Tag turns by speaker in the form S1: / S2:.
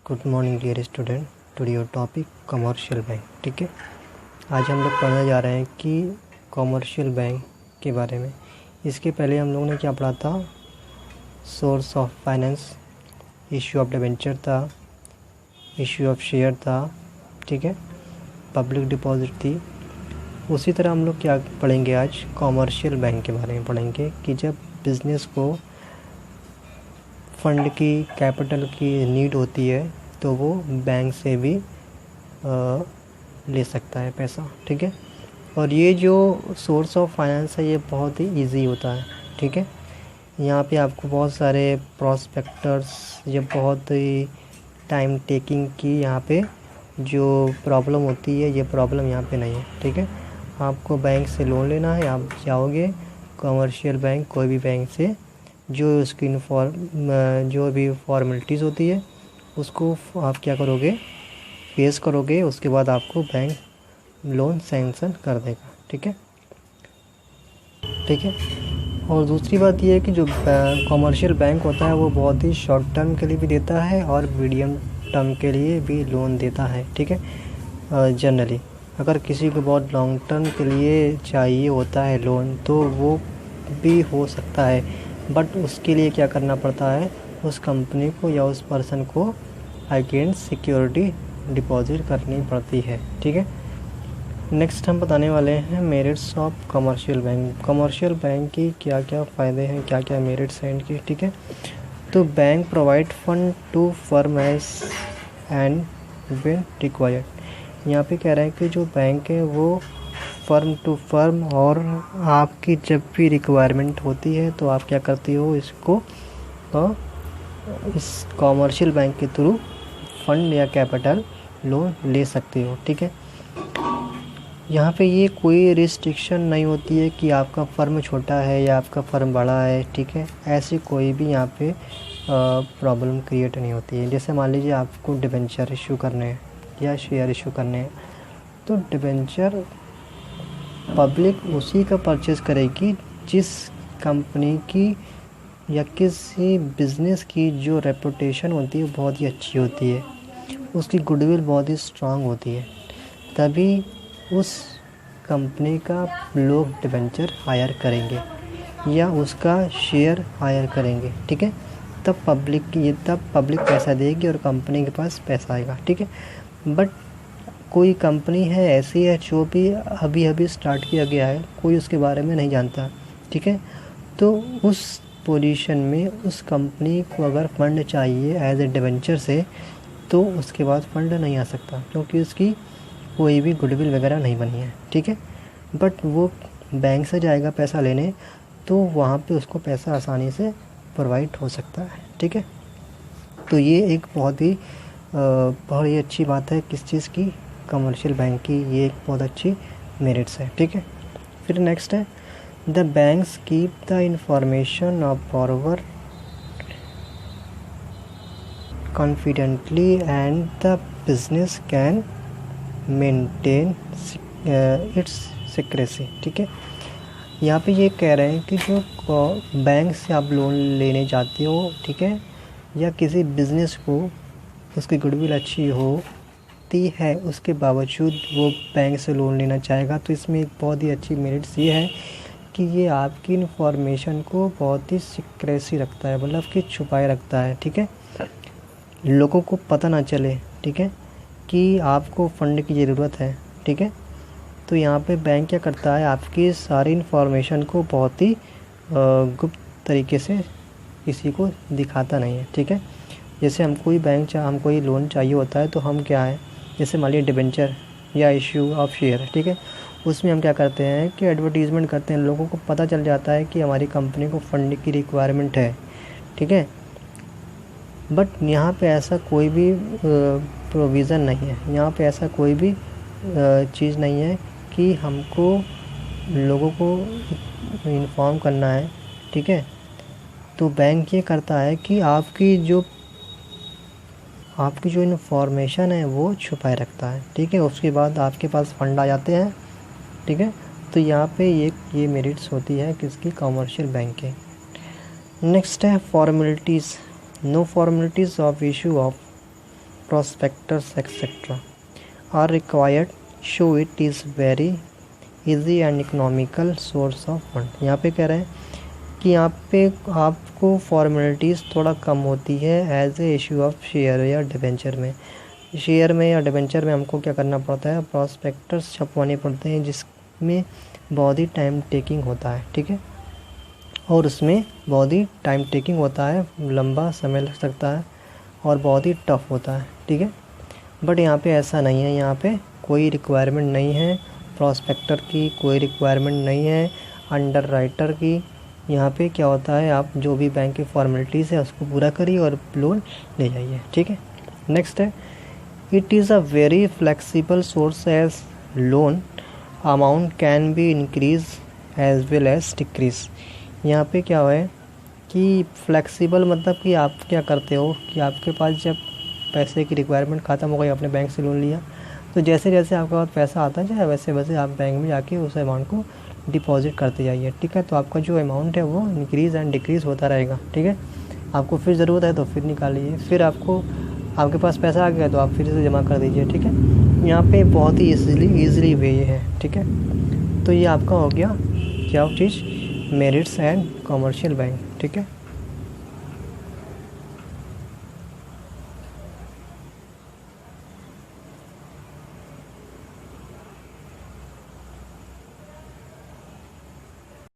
S1: Good morning dear student. Today your topic commercial bank. ठीक है, आज हम लोग पढ़ने जा रहे हैं कि कमर्शियल बैंक के बारे में। इसके पहले हम लोगों ने क्या पढ़ा था? Source of finance, issue of debenture था, इश्यू ऑफ शेयर था, ठीक है, पब्लिक डिपॉजिट थी। उसी तरह हम लोग क्या पढ़ेंगे आज? कमर्शियल बैंक के बारे में पढ़ेंगे कि जब बिज़नेस को फंड की, कैपिटल की नीड होती है तो वो बैंक से भी ले सकता है पैसा। ठीक है, और ये जो सोर्स ऑफ फाइनेंस है ये बहुत ही इजी होता है। ठीक है, यहाँ पे आपको बहुत सारे प्रॉस्पेक्टर्स, ये बहुत ही टाइम टेकिंग की यहाँ पे जो प्रॉब्लम होती है, ये प्रॉब्लम यहाँ पे नहीं है। ठीक है, आपको बैंक से लोन लेना है, आप जाओगे कमर्शियल बैंक, कोई भी बैंक से, जो उसकी जो भी फॉर्मेलिटीज़ होती है उसको आप क्या करोगे? फेस करोगे, उसके बाद आपको बैंक लोन सैंक्शन कर देगा। ठीक है, ठीक है। और दूसरी बात ये है कि जो कमर्शियल बैंक होता है वो बहुत ही शॉर्ट टर्म के लिए भी देता है और मीडियम टर्म के लिए भी लोन देता है। ठीक है, जनरली अगर किसी को बहुत लॉन्ग टर्म के लिए चाहिए होता है लोन तो वो भी हो सकता है, बट उसके लिए क्या करना पड़ता है? उस कंपनी को या उस पर्सन को अगेंस्ट सिक्योरिटी डिपॉजिट करनी पड़ती है। ठीक है, नेक्स्ट हम बताने वाले हैं merits of commercial bank. Commercial bank की क्या क्या फ़ायदे हैं, क्या क्या मेरिट्स हैं इनकी। ठीक है, तो bank provide fund to firm as and when required. यहाँ पे कह रहे हैं कि जो बैंक है वो फर्म टू फर्म, और आपकी जब भी रिक्वायरमेंट होती है तो आप क्या करती हो? इसको इस कमर्शियल बैंक के थ्रू फंड या कैपिटल लोन ले सकते हो। ठीक है, यहाँ पे ये कोई रिस्ट्रिक्शन नहीं होती है कि आपका फर्म छोटा है या आपका फर्म बड़ा है। ठीक है, ऐसी कोई भी यहाँ पे प्रॉब्लम क्रिएट नहीं होती है। जैसे मान लीजिए आपको डिबेंचर इशू करने हैं या शेयर इशू करने हैं, तो डिबेंचर पब्लिक उसी का परचेस करेगी जिस कंपनी की या किसी बिज़नेस की जो रेपुटेशन होती है बहुत ही अच्छी होती है, उसकी गुडविल बहुत ही स्ट्रांग होती है, तभी उस कंपनी का लोग डिबेंचर हायर करेंगे या उसका शेयर हायर करेंगे। ठीक है, तब पब्लिक पैसा देगी और कंपनी के पास पैसा आएगा। ठीक है, बट कोई कंपनी है ऐसी है जो भी अभी स्टार्ट किया गया है, कोई उसके बारे में नहीं जानता। ठीक है, तो उस पोजीशन में उस कंपनी को अगर फंड चाहिए एज ए डिबेंचर से, तो उसके बाद फंड नहीं आ सकता क्योंकि उसकी कोई भी गुडविल वगैरह नहीं बनी है। ठीक है, बट वो बैंक से जाएगा पैसा लेने, तो वहाँ पे उसको पैसा आसानी से प्रोवाइड हो सकता है। ठीक है, तो ये एक बहुत ही अच्छी बात है किस चीज़ की? कमर्शियल बैंक की। ये एक बहुत अच्छी मेरिट्स है। ठीक है, फिर नेक्स्ट है the banks keep the information of borrower confidently and the business can maintain its secrecy. ठीक है, यहाँ पे ये कह रहे हैं कि जो बैंक से आप लोन लेने जाते हो, ठीक है, या किसी बिज़नेस को उसकी गुडविल अच्छी होती है उसके बावजूद वो बैंक से लोन लेना चाहेगा, तो इसमें एक बहुत ही अच्छी मेरिट्स ये है कि ये आपकी इन्फॉर्मेशन को बहुत ही सिक्रेसी रखता है, मतलब कि छुपाए रखता है। ठीक है, लोगों को पता ना चले, ठीक है, कि आपको फ़ंड की ज़रूरत है। ठीक है, तो यहाँ पे बैंक क्या करता है? आपकी सारी इन्फॉर्मेशन को बहुत ही गुप्त तरीके से किसी को दिखाता नहीं है। ठीक है, जैसे हमको ही लोन चाहिए होता है तो हम क्या है, जैसे मान लीजिए डिबेंचर या इश्यू ऑफ शेयर, ठीक है, उसमें हम क्या करते हैं कि एडवर्टीज़मेंट करते हैं, लोगों को पता चल जाता है कि हमारी कंपनी को फंड की रिक्वायरमेंट है। ठीक है, बट यहाँ पे ऐसा कोई भी प्रोविज़न नहीं है, यहाँ पे ऐसा कोई भी चीज़ नहीं है कि हमको लोगों को इन्फॉर्म करना है। ठीक है, तो बैंक ये करता है कि आपकी जो इन्फॉर्मेशन है वो छुपाए रखता है। ठीक है, उसके बाद आपके पास फंड आ जाते हैं। ठीक है, तो यहाँ पे ये मेरिट्स होती है किसकी? कमर्शियल बैंक के। नेक्स्ट है formalities. No formalities of issue of prospectus etc. are required, show it is very easy and economical source of fund। यहाँ पे कह रहे हैं कि यहाँ पे आपको फॉर्मेलिटीज़ थोड़ा कम होती है as a issue of share या डिबेंचर में। शेयर में या डिबेंचर में हमको क्या करना पड़ता है, प्रॉस्पेक्टस छपवाने पड़ते हैं जिसमें बहुत ही टाइम टेकिंग होता है, ठीक है, और उसमें बहुत ही टाइम टेकिंग होता है, लंबा समय लग सकता है और बहुत ही टफ होता है, ठीक है। बट यहाँ पे ऐसा नहीं है, यहाँ पे कोई रिक्वायरमेंट नहीं है प्रॉस्पेक्टर की, कोई रिक्वायरमेंट नहीं है अंडर राइटर की। यहाँ पे क्या होता है, आप जो भी बैंक की फॉर्मेलिटीज़ है उसको पूरा करिए और लोन ले जाइए, ठीक है। नेक्स्ट है, it is a very flexible source as loan amount can be increase as well as decrease. यहाँ पे क्या है कि फ्लेक्सिबल मतलब कि आप क्या करते हो कि आपके पास जब पैसे की रिक्वायरमेंट ख़त्म हो गई, आपने बैंक से लोन लिया, तो जैसे जैसे आपके पास पैसा आता जाए वैसे वैसे आप बैंक में जाके उस अमाउंट को डिपॉजिट करते जाइए, ठीक है। तो आपका जो अमाउंट है वो इंक्रीज़ एंड डिक्रीज़ होता रहेगा, ठीक है। आपको फिर ज़रूरत है तो फिर निकालिए, फिर आपके पास पैसा आ गया तो आप फिर से जमा कर दीजिए, ठीक है। यहाँ पे बहुत ही ईज़िली वे है, ठीक है। तो ये आपका हो गया क्या चीज़, मेरिट्स एंड कमर्शियल बैंक, ठीक है।